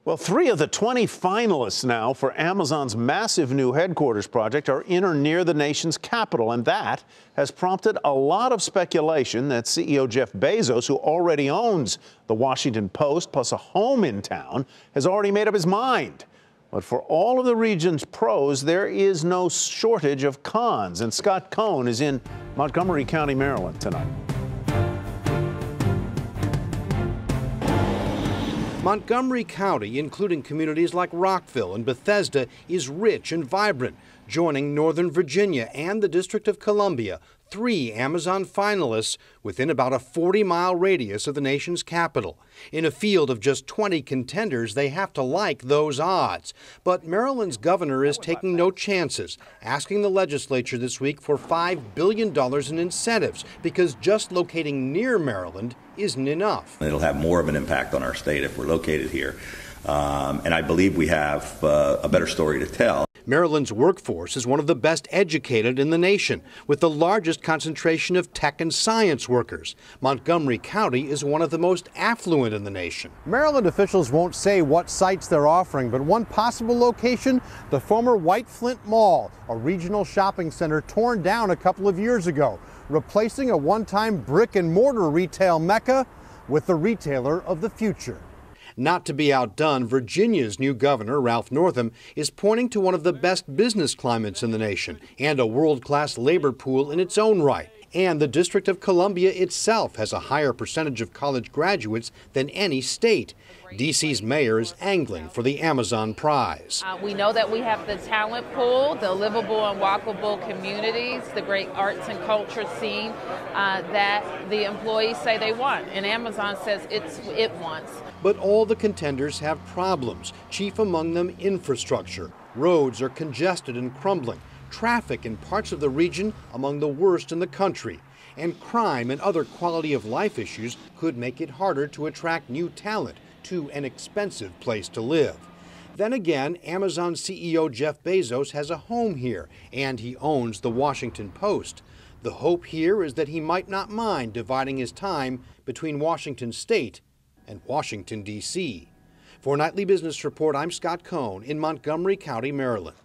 Well, 3 of the 20 finalists now for Amazon's massive new headquarters project are in or near the nation's capital, and that has prompted a lot of speculation that CEO Jeff Bezos, who already owns the Washington Post plus a home in town, has already made up his mind. But for all of the region's pros, there is no shortage of cons, and Scott Cohn is in Montgomery County, Maryland tonight. Montgomery County, including communities like Rockville and Bethesda, is rich and vibrant, joining Northern Virginia and the District of Columbia, 3 Amazon finalists within about a 40-mile radius of the nation's capital. In a field of just 20 contenders, they have to like those odds. But Maryland's governor is taking no chances, asking the legislature this week for $5 billion in incentives, because just locating near Maryland isn't enough. It'll have more of an impact on our state if we're located here. And I believe we have a better story to tell. Maryland's workforce is one of the best educated in the nation, with the largest concentration of tech and science workers. Montgomery County is one of the most affluent in the nation. Maryland officials won't say what sites they're offering, but one possible location, the former White Flint Mall, a regional shopping center torn down a couple of years ago, replacing a one-time brick and mortar retail mecca with the retailer of the future. Not to be outdone, Virginia's new governor, Ralph Northam, is pointing to one of the best business climates in the nation and a world-class labor pool in its own right. And the District of Columbia itself has a higher percentage of college graduates than any state. D.C.'s mayor is angling for the Amazon prize. We know that we have the talent pool, the livable and walkable communities, the great arts and culture scene that the employees say they want, and Amazon says it wants. But all the contenders have problems, chief among them infrastructure. Roads are congested and crumbling. Traffic in parts of the region among the worst in the country. And crime and other quality of life issues could make it harder to attract new talent to an expensive place to live. Then again, Amazon CEO Jeff Bezos has a home here, and he owns the Washington Post. The hope here is that he might not mind dividing his time between Washington State and Washington, D.C. For Nightly Business Report, I'm Scott Cohn in Montgomery County, Maryland.